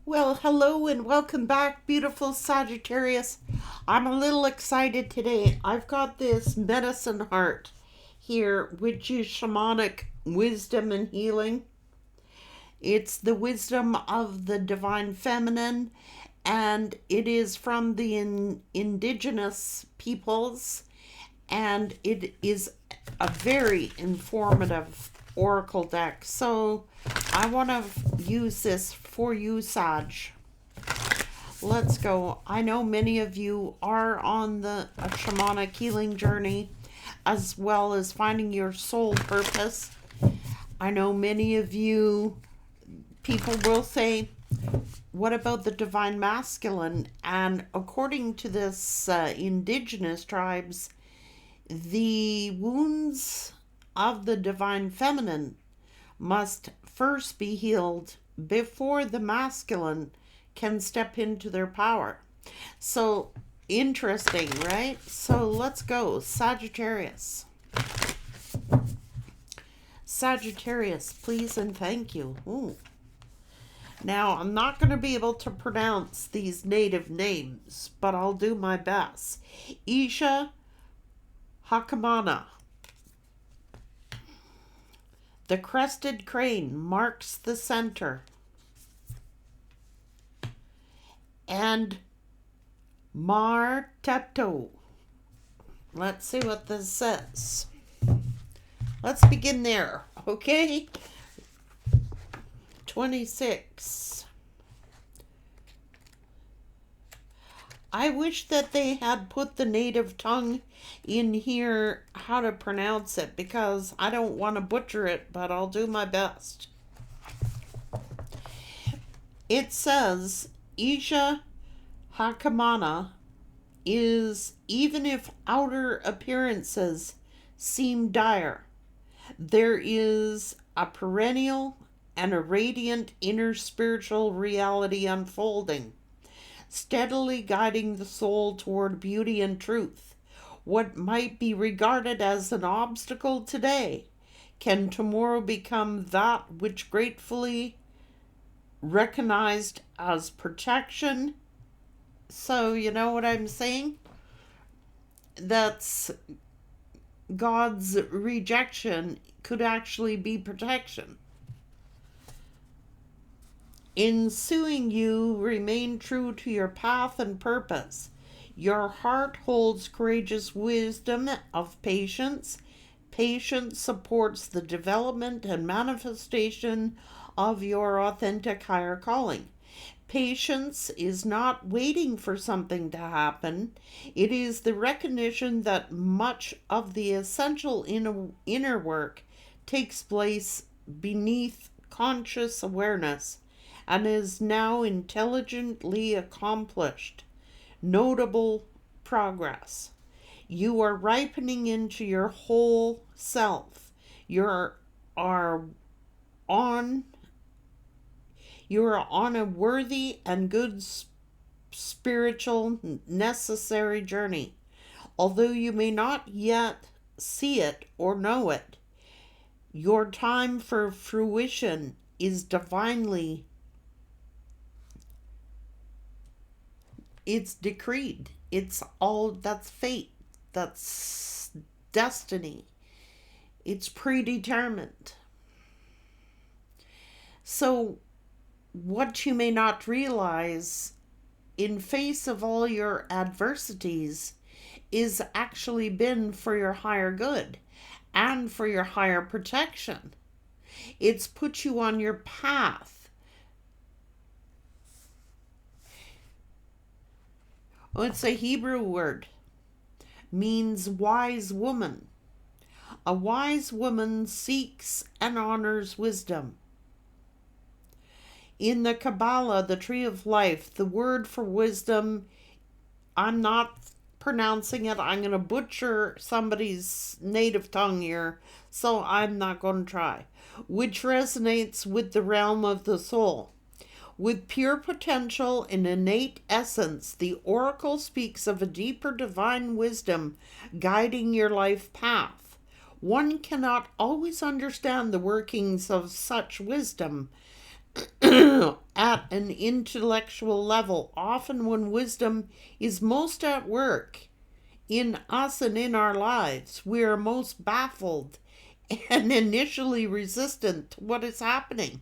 Well, hello and welcome back, beautiful Sagittarius. I'm a little excited today. I've got this medicine heart here, which is shamanic wisdom and healing. It's the wisdom of the divine feminine, and it is from the indigenous peoples, and it is a very informative oracle deck. So I want to use this for you, Sag. Let's go. I know many of you are on a shamanic healing journey as well as finding your soul purpose. I know many of you people will say, what about the divine masculine? And according to this indigenous tribes, the wounds of the divine feminine must first be healed before the masculine can step into their power. So interesting, right? So let's go. Sagittarius. Sagittarius, please and thank you. Ooh. Now, I'm not going to be able to pronounce these native names, but I'll do my best. Isha Hakamana. The Crested Crane marks the center. And Martato. Let's see what this says. Let's begin there, okay? 26. I wish that they had put the native tongue in here, how to pronounce it, because I don't want to butcher it, but I'll do my best. It says, Isha Hakamana is, even if outer appearances seem dire, there is a perennial and a radiant inner spiritual reality unfolding, steadily guiding the soul toward beauty and truth. What might be regarded as an obstacle today can tomorrow become that which gratefully recognized as protection. So, you know what I'm saying? That's God's rejection could actually be protection. Ensuing you remain true to your path and purpose. Your heart holds courageous wisdom of patience. Patience supports the development and manifestation of your authentic higher calling. Patience is not waiting for something to happen. It is the recognition that much of the essential inner work takes place beneath conscious awareness and is now intelligently accomplished. Notable progress. You are ripening into your whole self. Are on you are on a worthy and good spiritual necessary journey. Although you may not yet see it or know it, your time for fruition is divinely, it's decreed. It's all, that's fate. That's destiny. It's predetermined. So what you may not realize in face of all your adversities is actually been for your higher good and for your higher protection. It's put you on your path. Oh, it's a Hebrew word. Means wise woman. A wise woman seeks and honors wisdom. In the Kabbalah, the tree of life, the word for wisdom, I'm not pronouncing it. I'm going to butcher somebody's native tongue here, so I'm not going to try. Which resonates with the realm of the soul. With pure potential and innate essence, the oracle speaks of a deeper divine wisdom guiding your life path. One cannot always understand the workings of such wisdom, at an intellectual level, often when wisdom is most at work in us and in our lives, we are most baffled and initially resistant to what is happening.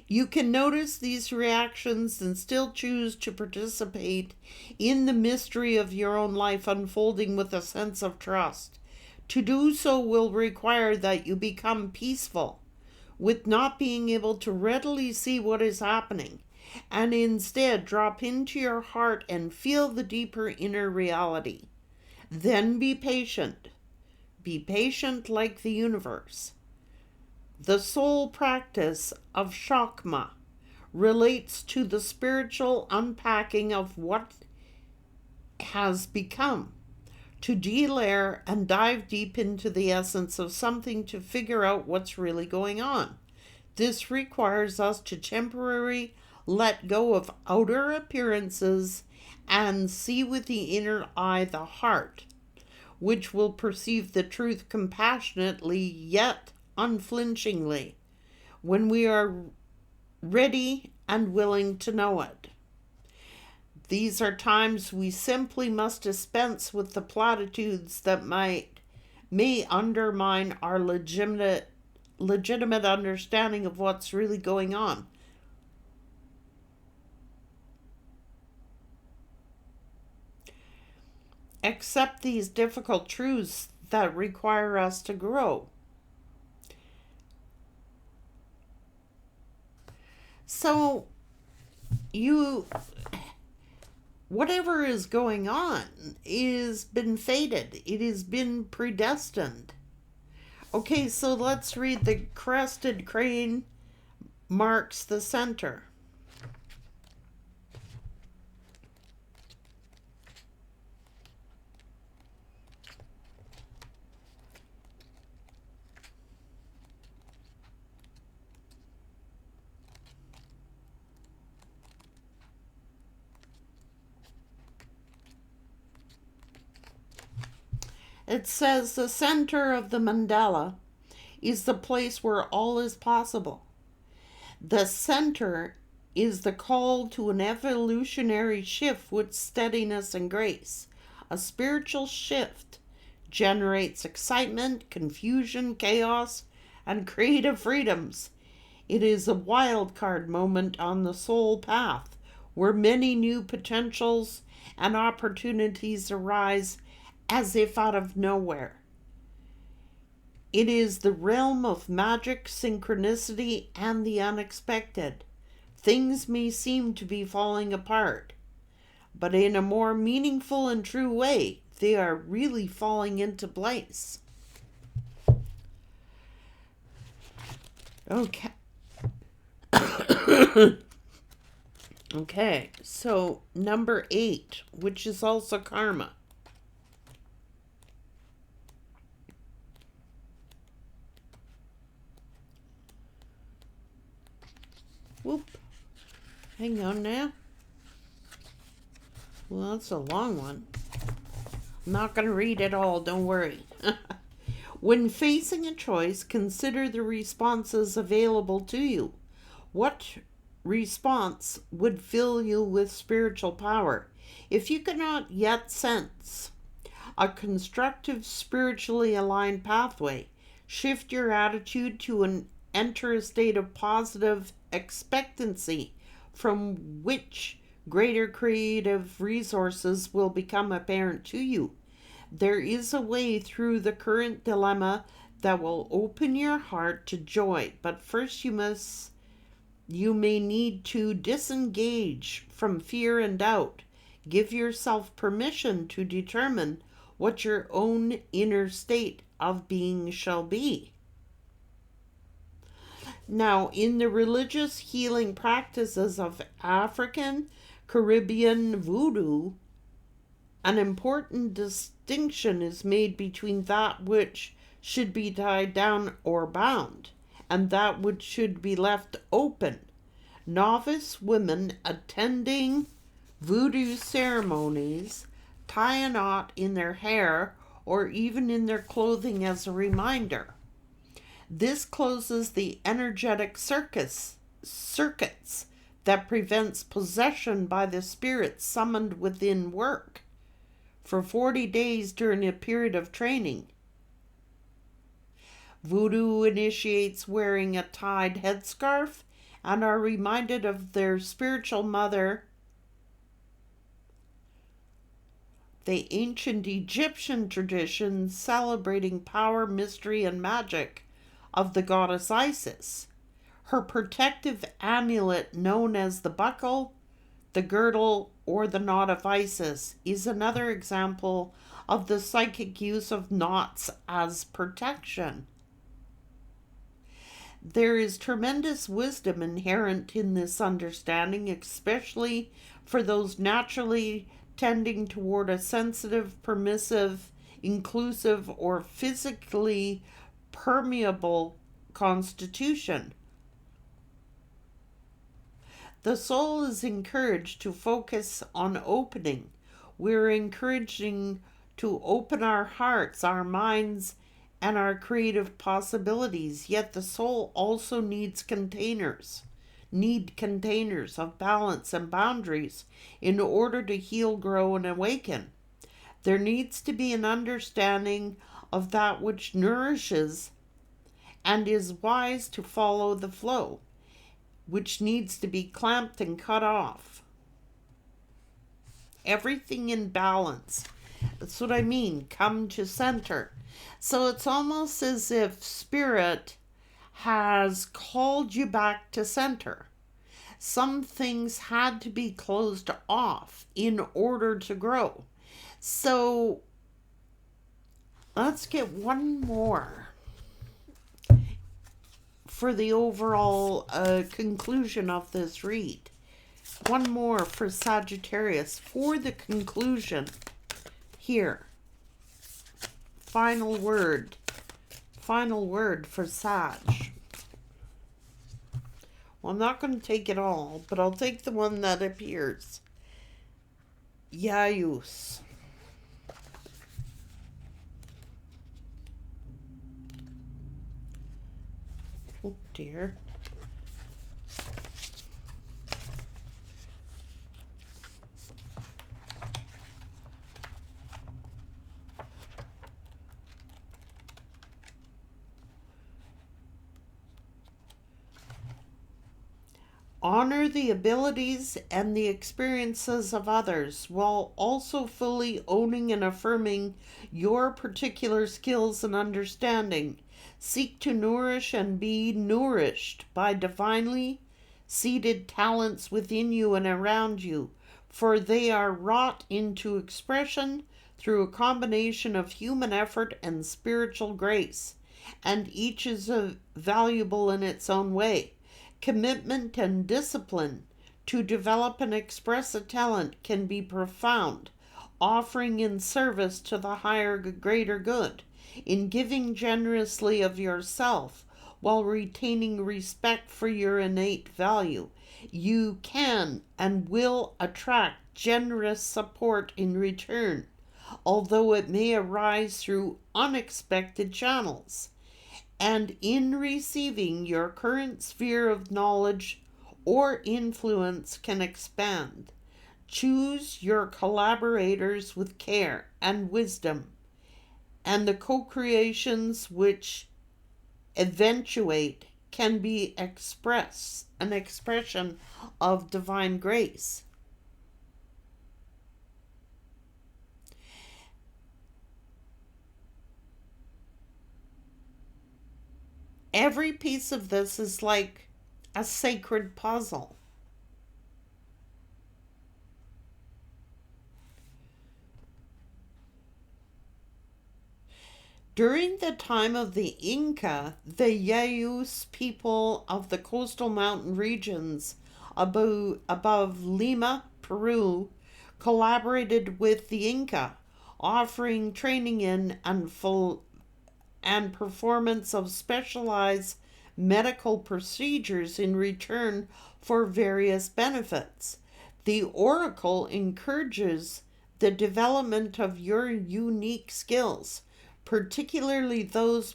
You can notice these reactions and still choose to participate in the mystery of your own life unfolding with a sense of trust. To do so will require that you become peaceful with not being able to readily see what is happening, and instead drop into your heart and feel the deeper inner reality. Then be patient. Be patient like the universe. The soul practice of Shakma relates to the spiritual unpacking of what has become, to delayer and dive deep into the essence of something to figure out what's really going on. This requires us to temporarily let go of outer appearances and see with the inner eye the heart, which will perceive the truth compassionately yet unflinchingly when we are ready and willing to know it. These are times we simply must dispense with the platitudes that may undermine our legitimate understanding of what's really going on. Accept these difficult truths that require us to grow. So, whatever is going on is been fated. It has been predestined. Okay, so let's read the Crested Crane marks the center. It says the center of the mandala is the place where all is possible. The center is the call to an evolutionary shift with steadiness and grace. A spiritual shift generates excitement, confusion, chaos, and creative freedoms. It is a wild card moment on the soul path where many new potentials and opportunities arise as if out of nowhere. It is the realm of magic, synchronicity, and the unexpected. Things may seem to be falling apart, but in a more meaningful and true way, they are really falling into place. Okay. Okay, so number 8, which is also karma. Whoop. Hang on now. Well, that's a long one. I'm not going to read it all, don't worry. When facing a choice, consider the responses available to you. What response would fill you with spiritual power? If you cannot yet sense a constructive, spiritually aligned pathway, shift your attitude to enter a state of positive expectancy from which greater creative resources will become apparent to you. There is a way through the current dilemma that will open your heart to joy, but first you may need to disengage from fear and doubt. Give yourself permission to determine what your own inner state of being shall be. Now, in the religious healing practices of African Caribbean voodoo, an important distinction is made between that which should be tied down or bound and that which should be left open. Novice women attending voodoo ceremonies tie a knot in their hair or even in their clothing as a reminder. This closes the energetic circuits that prevents possession by the spirits summoned within work for 40 days during a period of training. Voodoo initiates wearing a tied headscarf and are reminded of their spiritual mother. The ancient Egyptian tradition celebrating power, mystery, and magic of the goddess Isis. Her protective amulet, known as the buckle, the girdle, or the knot of Isis, is another example of the psychic use of knots as protection. There is tremendous wisdom inherent in this understanding, especially for those naturally tending toward a sensitive, permissive, inclusive, or physically permeable constitution. The soul is encouraged to focus on opening. We're encouraging to open our hearts, our minds, and our creative possibilities. Yet the soul also needs containers of balance and boundaries in order to heal, grow, and awaken. There needs to be an understanding of that which nourishes and is wise to follow the flow, which needs to be clamped and cut off. Everything in balance. That's what I mean. Come to center. So it's almost as if Spirit has called you back to center. Some things had to be closed off in order to grow. So let's get one more for the overall conclusion of this read. One more for Sagittarius for the conclusion here. Final word for Sag. Well, I'm not going to take it all, but I'll take the one that appears. Yayus. Oh dear. Honor the abilities and the experiences of others while also fully owning and affirming your particular skills and understanding. Seek to nourish and be nourished by divinely seated talents within you and around you, for they are wrought into expression through a combination of human effort and spiritual grace, and each is valuable in its own way. Commitment and discipline to develop and express a talent can be profound, offering in service to the higher, greater good, in giving generously of yourself while retaining respect for your innate value. You can and will attract generous support in return, although it may arise through unexpected channels. And in receiving, your current sphere of knowledge or influence can expand. Choose your collaborators with care and wisdom, and the co-creations which eventuate can be an expression of divine grace. Every piece of this is like a sacred puzzle. During the time of the Inca, the Yayus people of the coastal mountain regions above Lima, Peru, collaborated with the Inca, offering training in and performance of specialized medical procedures in return for various benefits. The oracle encourages the development of your unique skills, particularly those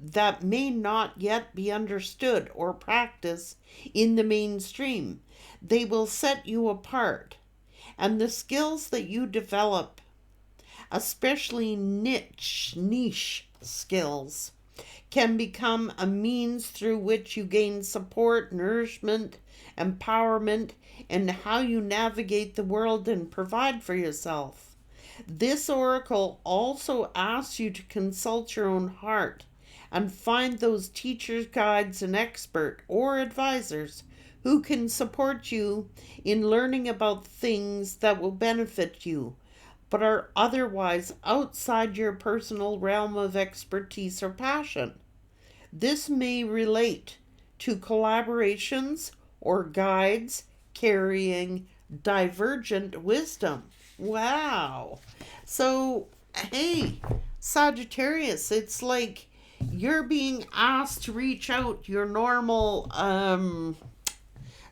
that may not yet be understood or practiced in the mainstream. They will set you apart. And the skills that you develop, especially niche skills, can become a means through which you gain support, nourishment, empowerment, and how you navigate the world and provide for yourself. This oracle also asks you to consult your own heart and find those teachers, guides, and expert or advisors who can support you in learning about things that will benefit you but are otherwise outside your personal realm of expertise or passion. This may relate to collaborations or guides carrying divergent wisdom. Wow. So, hey, Sagittarius, it's like you're being asked to reach out your normal,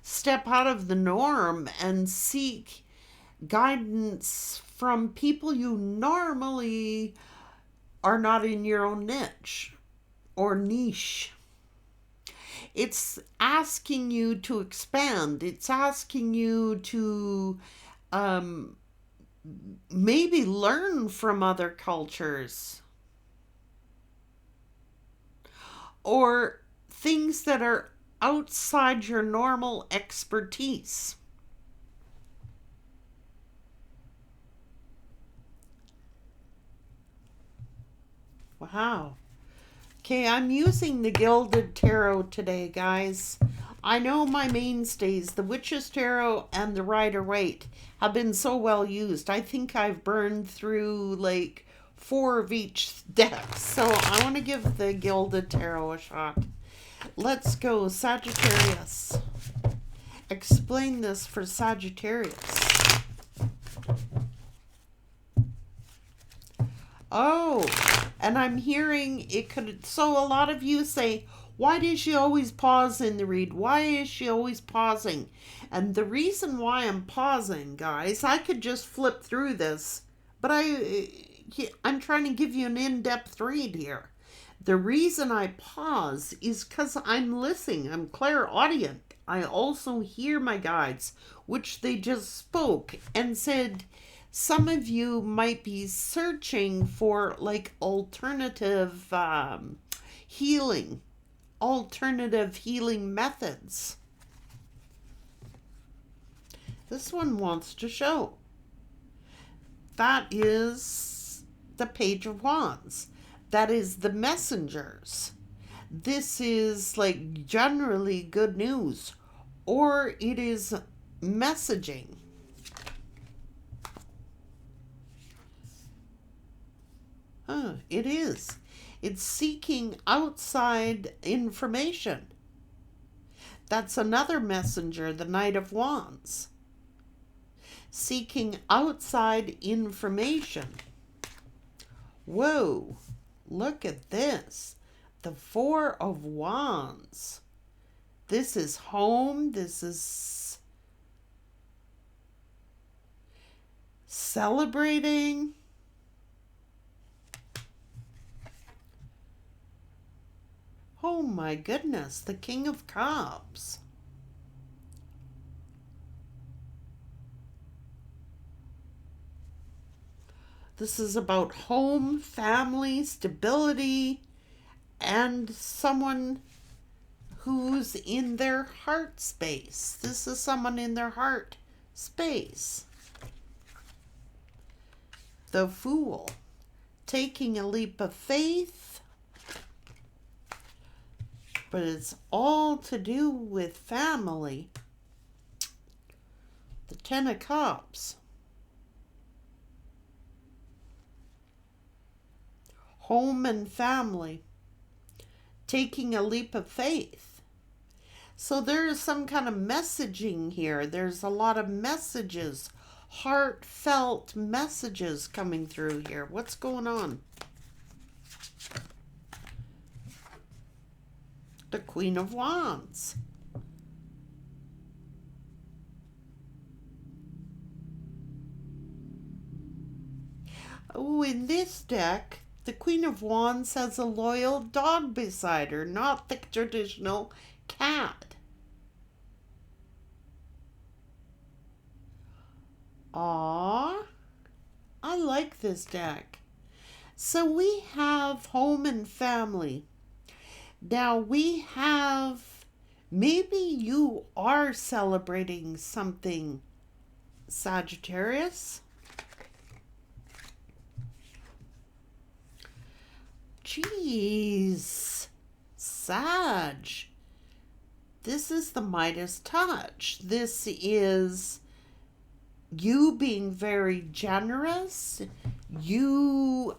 step out of the norm and seek guidance from people you normally are not in your own niche or niche. It's asking you to expand. It's asking you to maybe learn from other cultures or things that are outside your normal expertise. Wow. Okay, I'm using the Gilded Tarot today, guys. I know my mainstays, the Witch's Tarot and the Rider-Waite, have been so well used. I think I've burned through like 4 of each deck. So I want to give the Gilded Tarot a shot. Let's go, Sagittarius. Explain this for Sagittarius. Oh, and I'm hearing it could, so a lot of you say, why does she always pause in the read? Why is she always pausing? And the reason why I'm pausing, guys, I could just flip through this, but I'm trying to give you an in-depth read here. The reason I pause is because I'm listening. I'm clairaudient. I also hear my guides, which they just spoke and said, some of you might be searching for like alternative healing methods. This one wants to show. That is the Page of Wands. That is the messengers. This is like generally good news, or it is messaging. It is. It's seeking outside information. That's another messenger, the Knight of Wands. Seeking outside information. Whoa, look at this. The Four of Wands. This is home. This is celebrating. Oh my goodness, the King of Cups. This is about home, family, stability, and someone who's in their heart space. This is someone in their heart space. The Fool, taking a leap of faith. But it's all to do with family. The Ten of Cups. Home and family. Taking a leap of faith. So there is some kind of messaging here. There's a lot of messages. Heartfelt messages coming through here. What's going on? The Queen of Wands. Oh, in this deck, The Queen of Wands has a loyal dog beside her, not the traditional cat. Aww, I like this deck. So we have home and family. Now we have, maybe you are celebrating something, Sagittarius. Jeez, Sag. This is the Midas touch. This is you being very generous. You,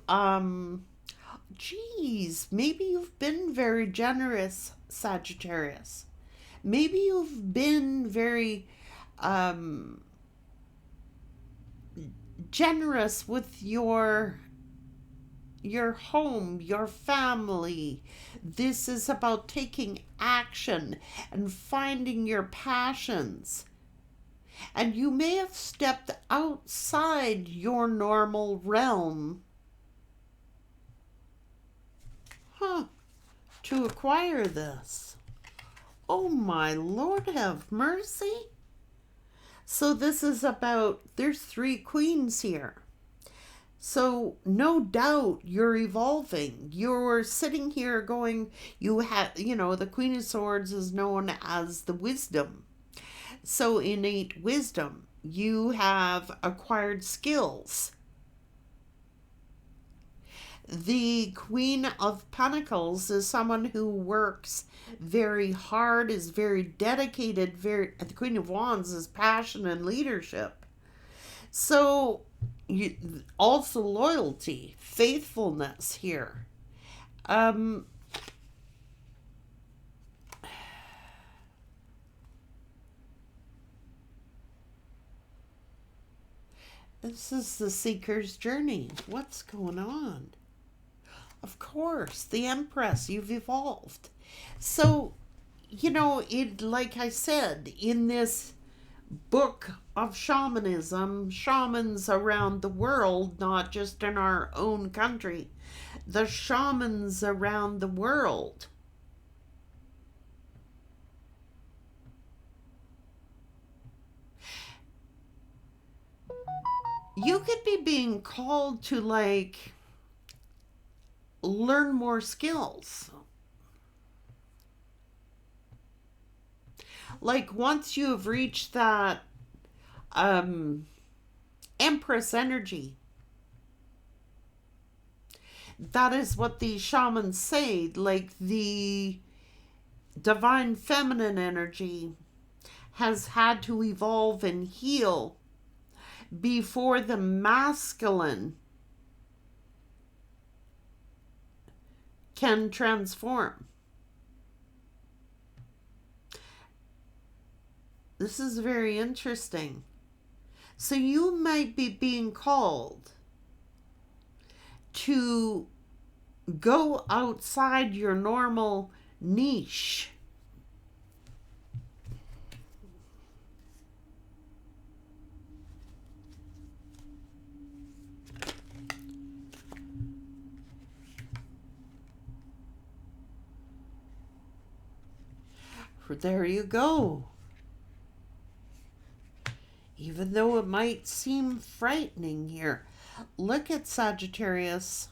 geez, maybe you've been very generous, Sagittarius. Maybe you've been very, generous with your home, your family. This is about taking action and finding your passions. And you may have stepped outside your normal realm, to acquire this. Oh my Lord, have mercy. So this is about, there's 3 queens here. So no doubt you're evolving. You're sitting here going, you have, the Queen of Swords is known as the wisdom. So innate wisdom. You have acquired skills. The Queen of Pentacles is someone who works very hard, is very dedicated. The Queen of Wands is passion and leadership. So also loyalty, faithfulness here. This is the Seeker's journey. What's going on? Of course, the Empress, you've evolved. So, like I said, in this book of shamanism, shamans around the world, not just in our own country, the shamans around the world. You could be being called to learn more skills. Once you have reached that Empress energy, that is what these shamans say, the divine feminine energy has had to evolve and heal before the masculine can transform. This is very interesting. So you might be being called to go outside your normal niche. There you go. Even though it might seem frightening here, look at Sagittarius.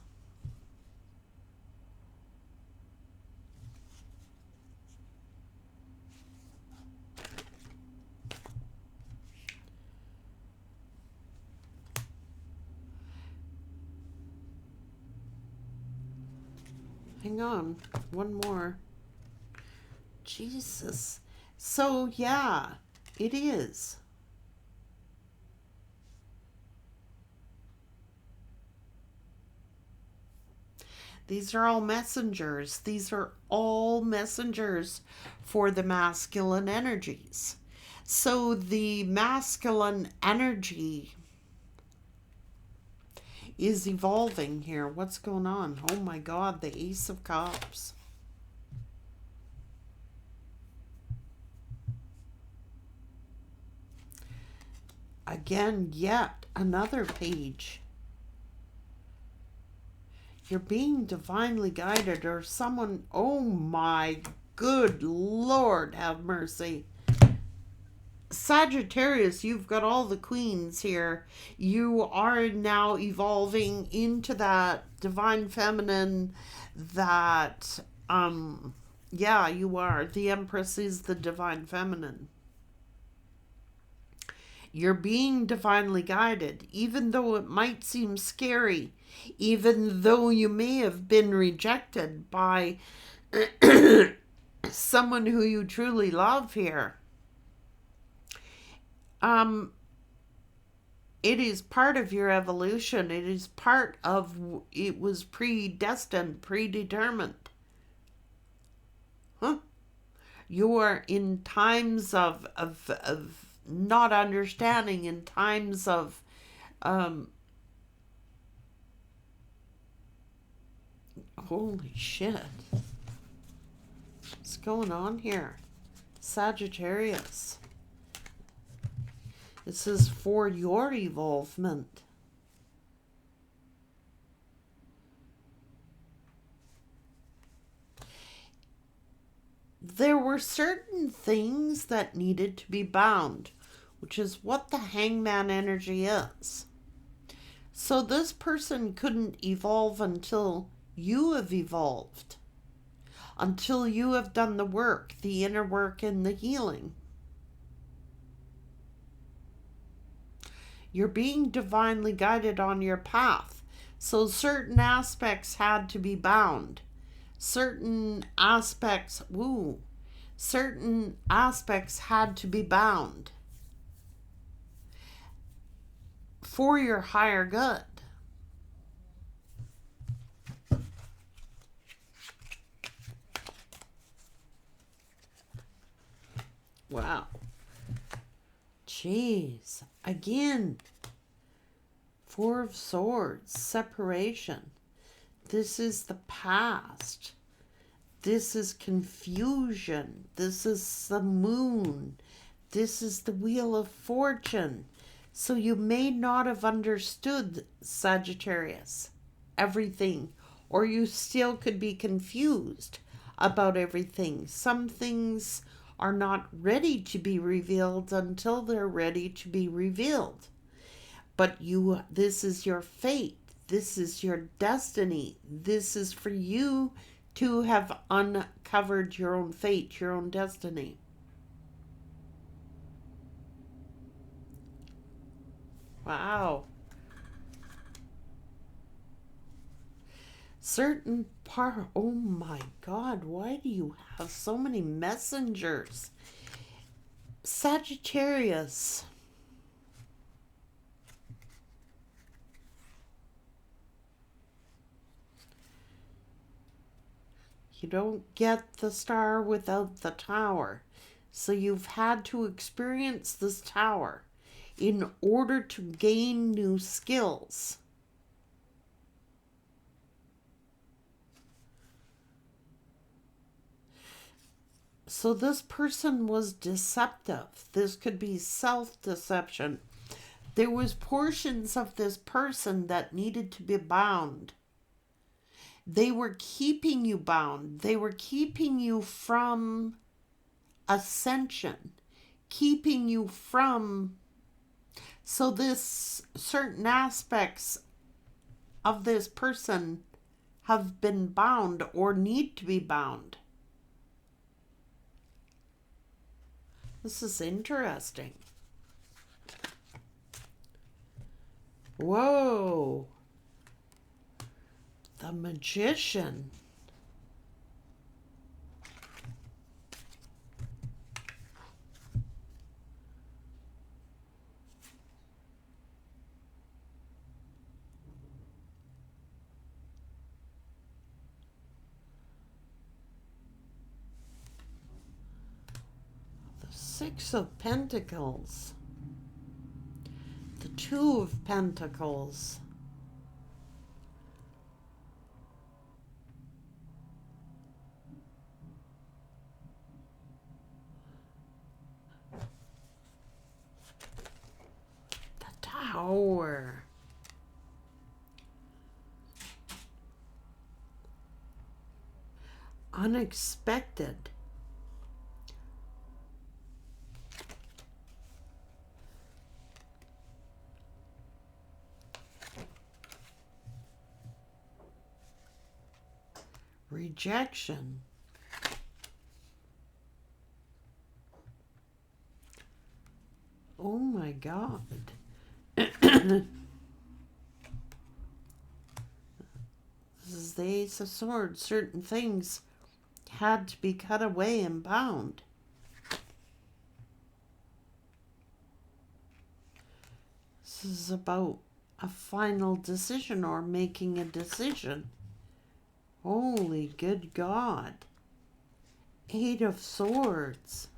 Hang on, one more. Jesus. So yeah, it is. These are all messengers. These are all messengers for the masculine energies. So the masculine energy is evolving here. What's going on? Oh my God, the Ace of Cups. Again, yet another page. You're being divinely guided, or someone, oh my good Lord, have mercy. Sagittarius, you've got all the queens here. You are now evolving into that divine feminine that, yeah, you are. The Empress is the divine feminine. You're being divinely guided, even though it might seem scary, even though you may have been rejected by someone who you truly love here. It is part of your evolution. It is part of, it was predestined, predetermined. Huh? You are in times of not understanding, in times of holy shit. What's going on here? Sagittarius. This is for your evolvement. There were certain things that needed to be bound, which is what the hangman energy is. So this person couldn't evolve until you have evolved, until you have done the work, the inner work and the healing. You're being divinely guided on your path. So certain aspects had to be bound. Certain aspects had to be bound for your higher good. Wow. Jeez. Again. Four of Swords. Separation. This is the past. This is confusion. This is the moon. This is the Wheel of Fortune. So you may not have understood, Sagittarius, everything, or you still could be confused about everything. Some things are not ready to be revealed until they're ready to be revealed. But this is your fate. This is your destiny. This is for you to have uncovered your own fate, your own destiny. Wow. Certain part, oh my God, why do you have so many messengers? Sagittarius. You don't get the star without the tower. So you've had to experience this tower in order to gain new skills. So this person was deceptive. This could be self-deception. There was portions of this person that needed to be bound. They were keeping you bound. They were keeping you from ascension, keeping you from... So this certain aspects of this person have been bound or need to be bound. This is interesting. Whoa. The Magician. The Six of Pentacles. The Two of Pentacles. Tower. unexpected. Rejection. Oh my God. This is the Ace of Swords. Certain things had to be cut away and bound. This is about a final decision or making a decision. Holy good God. Eight of Swords.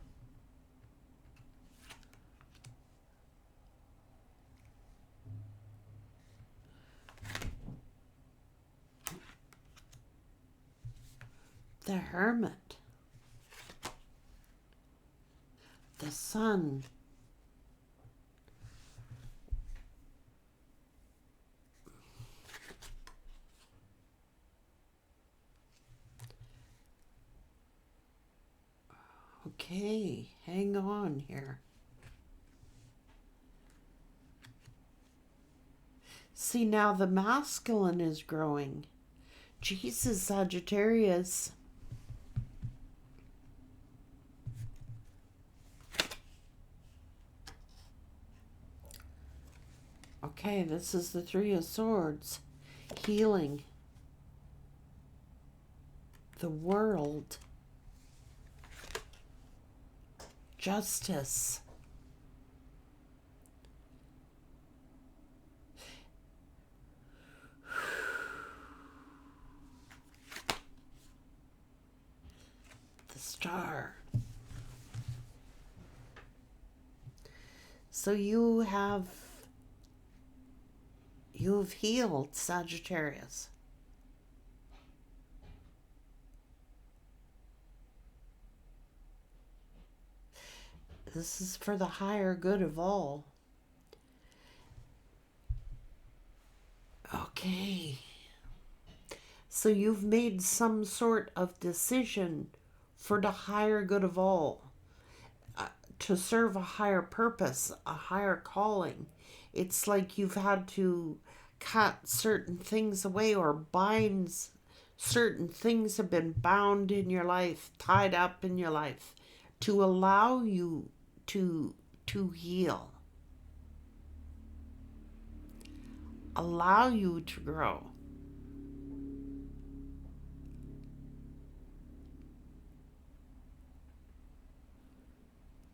The Hermit. The Sun. Okay, hang on here. See, now the masculine is growing. Jesus, Sagittarius. Okay, this is the Three of Swords. Healing. The world. Justice. The Star. So you've healed, Sagittarius. This is for the higher good of all. Okay. So you've made some sort of decision for the higher good of all. To serve a higher purpose, a higher calling. It's like you've had to cut certain things away or bind certain things have been bound in your life, tied up in your life, to allow you to heal, allow you to grow.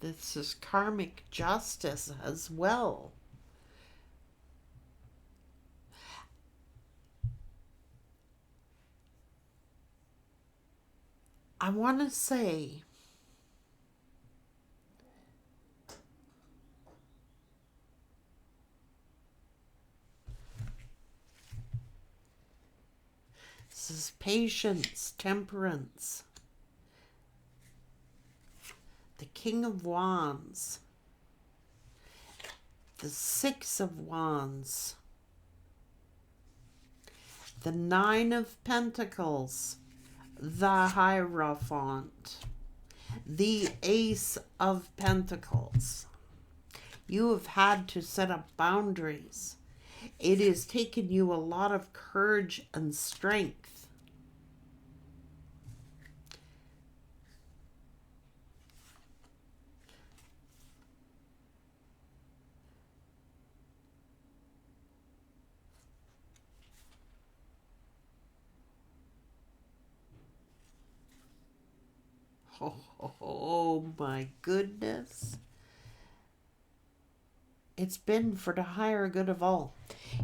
This is karmic justice as well. I want to say this is patience, temperance. The King of Wands. The Six of Wands. The Nine of Pentacles. The Hierophant. The Ace of Pentacles. You have had to set up boundaries. It has taken you a lot of courage and strength. Oh my goodness. It's been for the higher good of all.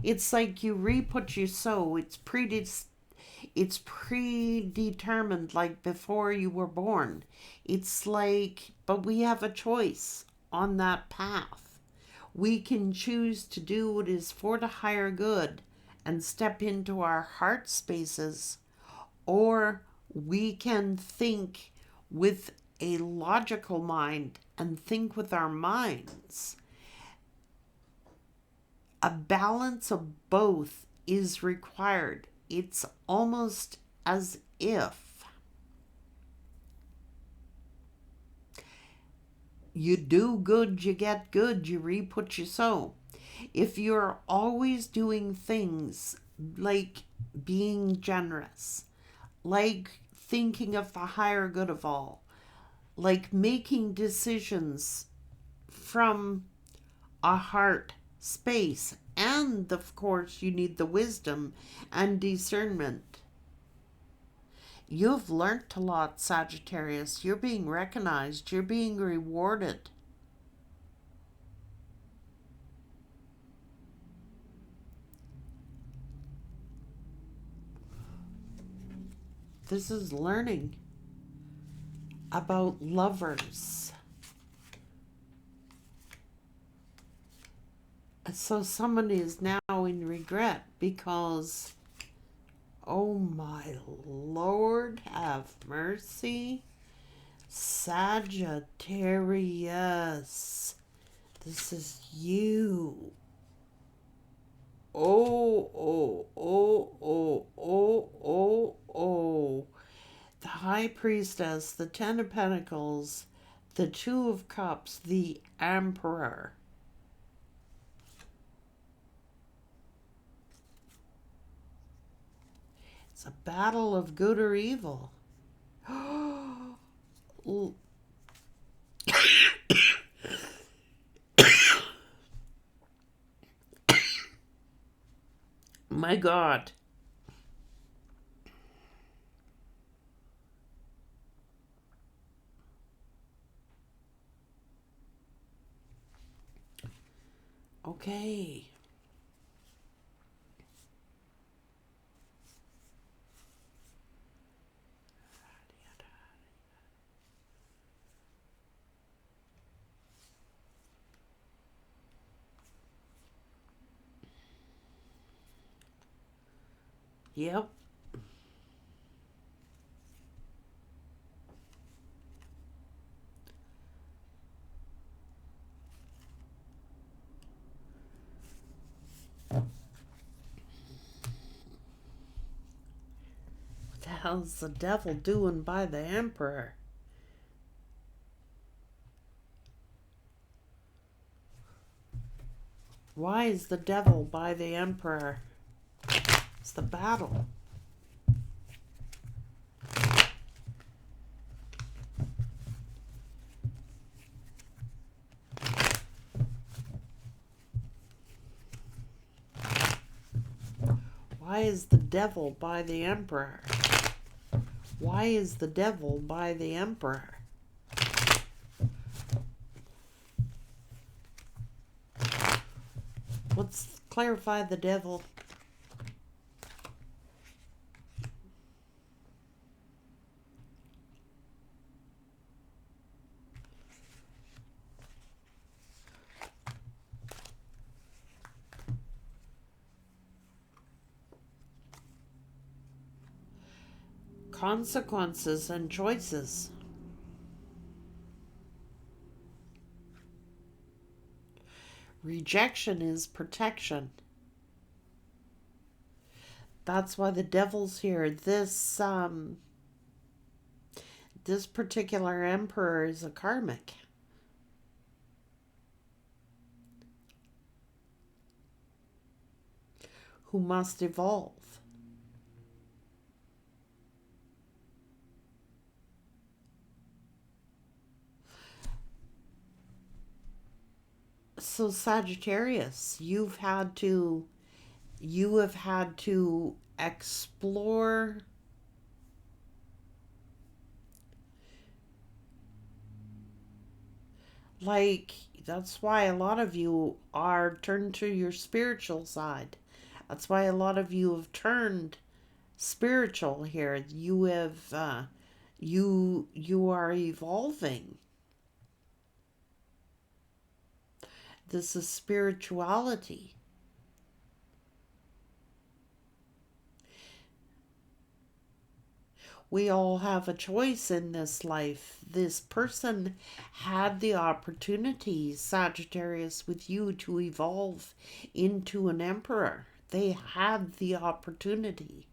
It's like you reap what you sow. It's predetermined, like before you were born. It's like, but we have a choice on that path. We can choose to do what is for the higher good and step into our heart spaces, or we can think with a logical mind and think with our minds. A balance of both is required. It's almost as if You do good, you get good, you reap what you sow. If you're always doing things like being generous, like thinking of the higher good of all, like making decisions from a heart space, and of course, you need the wisdom and discernment. You've learnt a lot, Sagittarius. You're being recognized, you're being rewarded. This is learning about lovers. So somebody is now in regret because, oh my Lord, have mercy. Sagittarius, this is you. Oh, oh, oh, oh, oh, oh, oh. The High Priestess, the Ten of Pentacles, the Two of Cups, the Emperor. It's a battle of good or evil. My God. Okay. Yep. What the hell's the devil doing by the Emperor? Why is the devil by the Emperor? It's the battle. Why is the devil by the Emperor? Why is the devil by the Emperor? Let's clarify the devil. Consequences and choices. Rejection is protection. That's why the devil's here. This particular emperor is a karmic. Who must evolve. So Sagittarius, you have had to explore like that's why a lot of you are turned to your spiritual side. That's why a lot of you have turned spiritual here. You have you are evolving. This is spirituality. We all have a choice in this life. This person had the opportunity, Sagittarius, with you to evolve into an emperor. They had the opportunity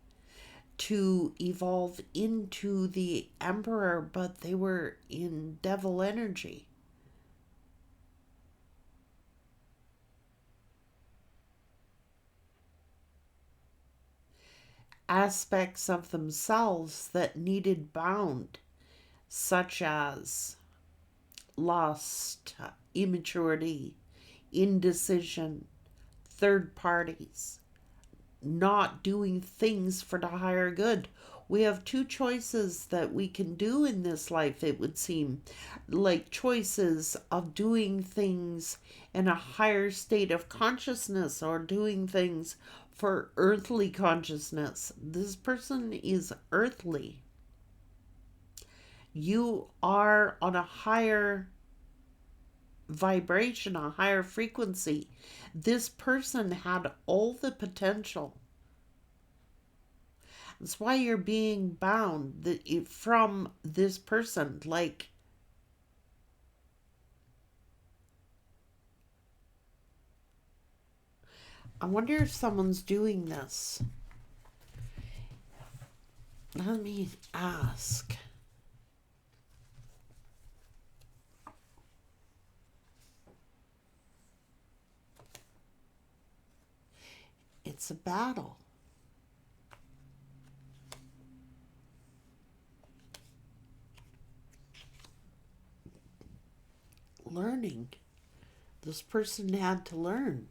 to evolve into the emperor, but they were in devil energy. aspects of themselves that needed bound, such as lust, immaturity, indecision, third parties, not doing things for the higher good. We have two choices that we can do in this life, it would seem. Like choices of doing things in a higher state of consciousness or doing things for earthly consciousness. This person is earthly. You are on a higher vibration, a higher frequency. This person had all the potential. That's why you're being bound from this person. Like, I wonder if someone's doing this. Let me ask. It's a battle. Learning. This person had to learn.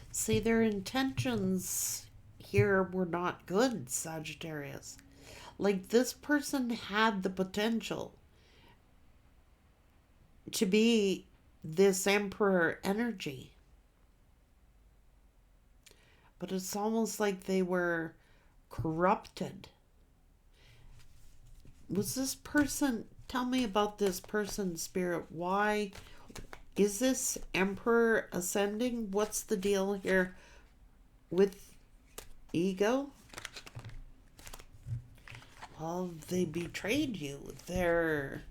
See, their intentions here were not good, Sagittarius. Like, this person had the potential to be this emperor energy. But it's almost like they were corrupted. Was this person, tell me about this person, Spirit. Why is this emperor ascending? What's the deal here with ego? Well, they betrayed you. They're...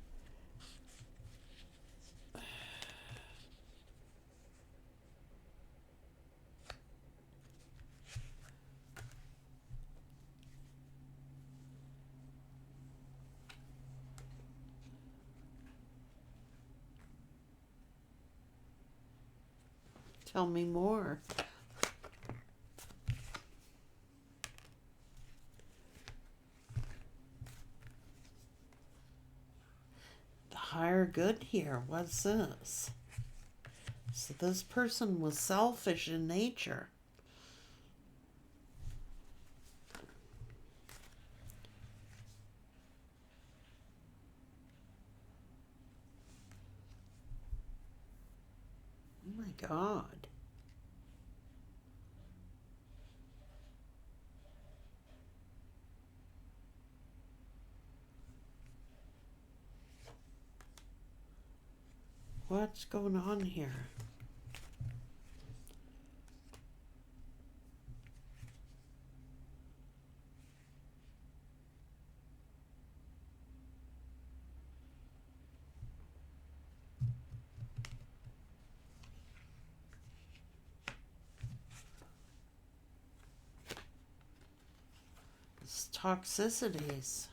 Tell me more. The higher good here. What's this? So this person was selfish in nature. Oh my God. What's going on here? It's toxicities.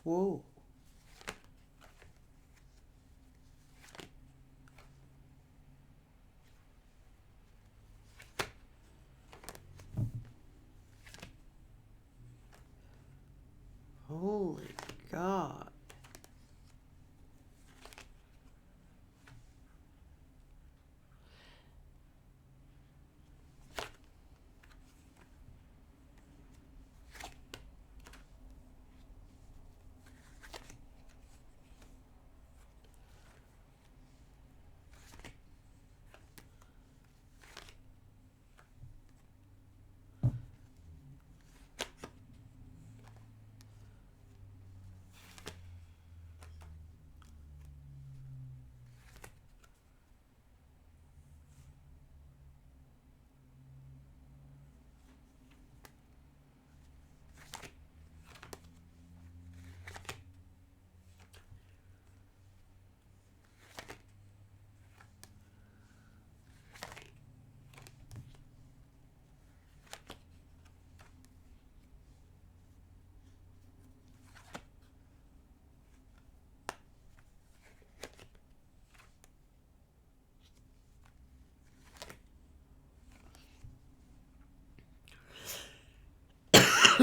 Whoa. Holy God.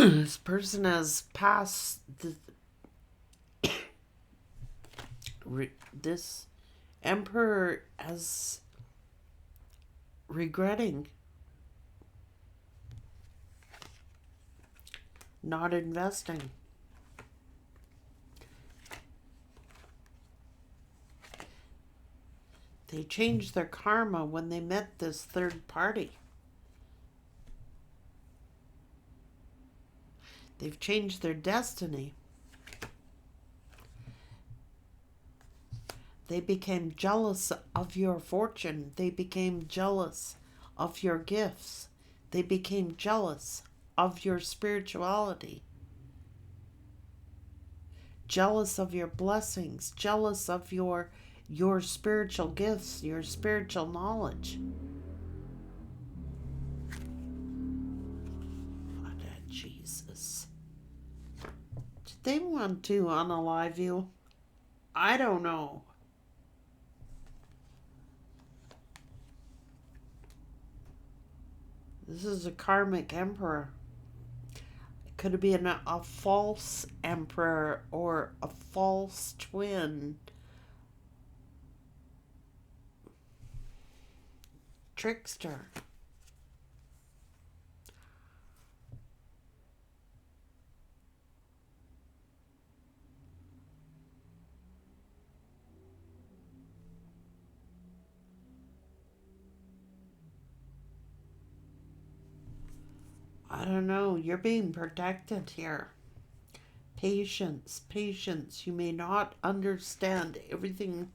This person has passed this emperor as regretting not investing. They changed their karma when they met this third party. They've changed their destiny. They became jealous of your fortune. They became jealous of your gifts. They became jealous of your spirituality. Jealous of your blessings. Jealous of your spiritual gifts, your spiritual knowledge. Jesus. Did they want to unalive you? I don't know. This is a karmic emperor. It could have been a false emperor or a false twin. Trickster. I don't know. You're being protected here. Patience, patience. You may not understand everything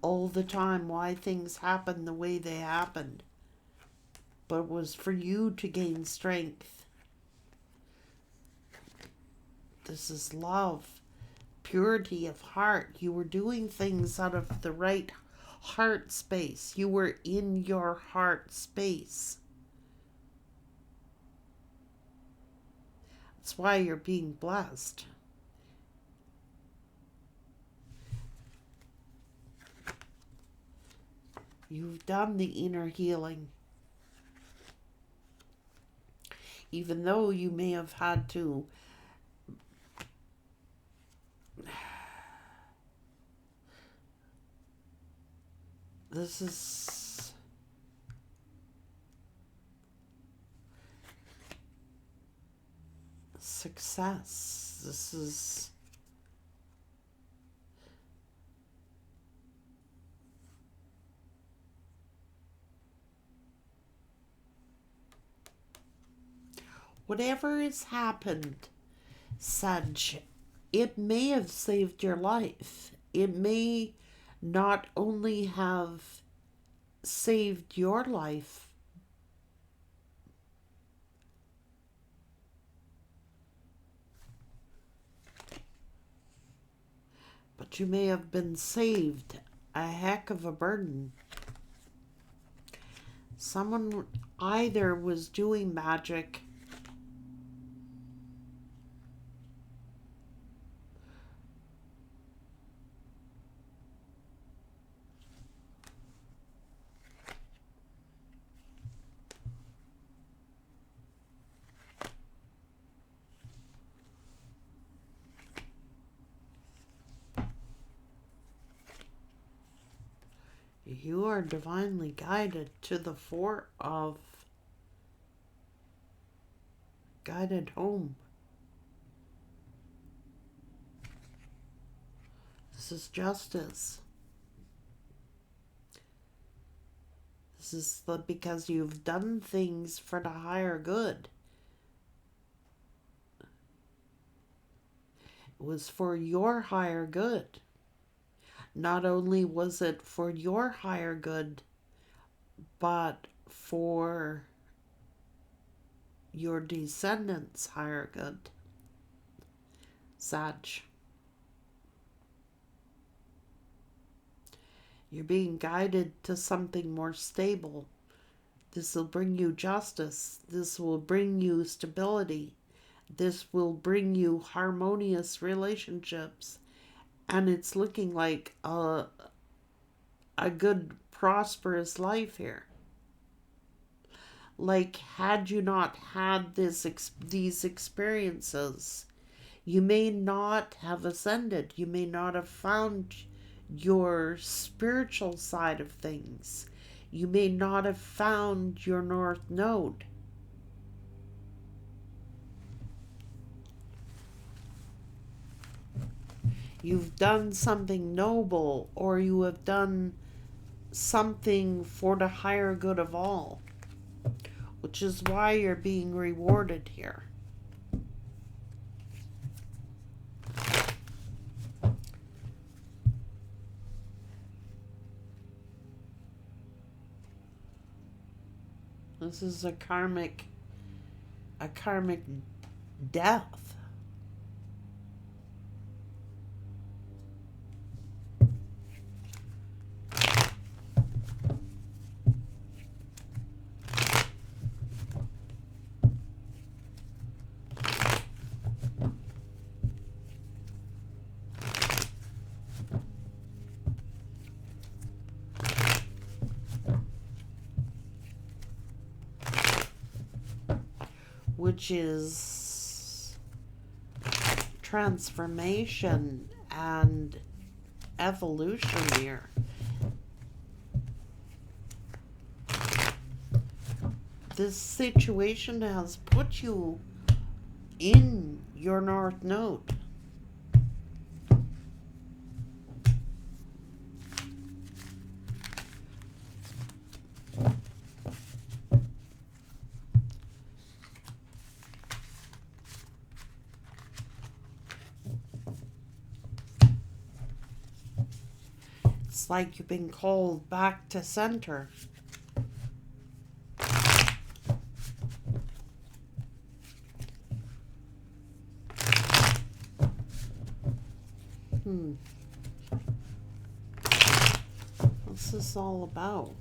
all the time, why things happen the way they happened. But it was for you to gain strength. This is love. Purity of heart. You were doing things out of the right heart space. You were in your heart space. That's why you're being blessed. You've done the inner healing. Even though you may have had to this is success. This is whatever has happened, Sag, it may have saved your life. It may not only have saved your life, but you may have been saved a heck of a burden. Someone either was doing magic you are divinely guided to the fort of guided home. This is justice. This is because you've done things for the higher good. It was for your higher good. Not only was it for your higher good, but for your descendants' higher good. Sag. You're being guided to something more stable. This will bring you justice. This will bring you stability. This will bring you harmonious relationships. And it's looking like a good, prosperous life here. Like, had you not had these experiences, you may not have ascended. You may not have found your spiritual side of things. You may not have found your North Node. You've done something noble, or you have done something for the higher good of all, which is why you're being rewarded here. This is a karmic death. Which is transformation and evolution here. This situation has put you in your North Node. It's like you've been called back to center. What's this all about?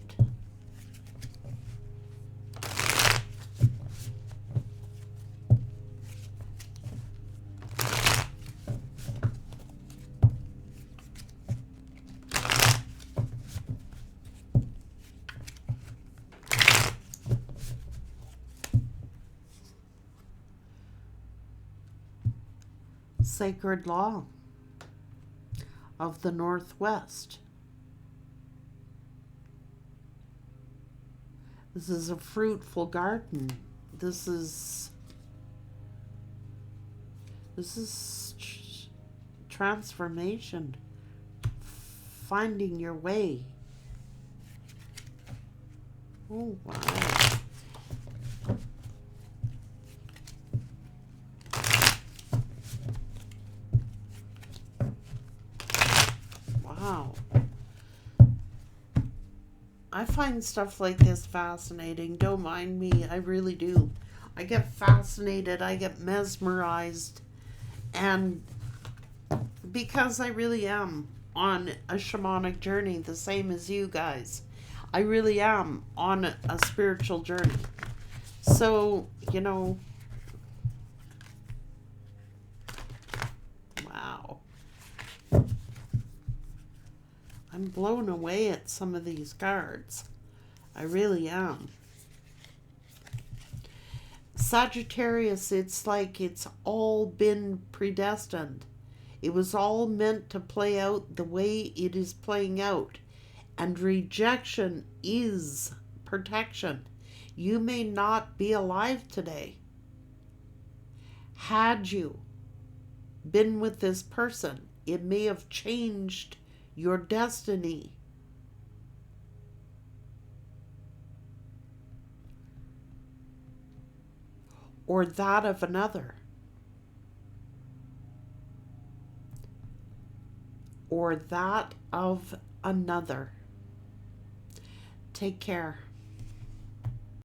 Sacred law of the Northwest. This is a fruitful garden. This is transformation, finding your way. Oh, wow. Wow. I find stuff like this fascinating. Don't mind me. I really do. I get fascinated. I get mesmerized. And because I really am on a shamanic journey, the same as you guys. I really am on a spiritual journey. So, you know, wow. I'm blown away at some of these cards. I really am. Sagittarius, it's like it's all been predestined. It was all meant to play out the way it is playing out. And rejection is protection. You may not be alive today. Had you been with this person, it may have changed your destiny. Or that of another. Or that of another. Take care.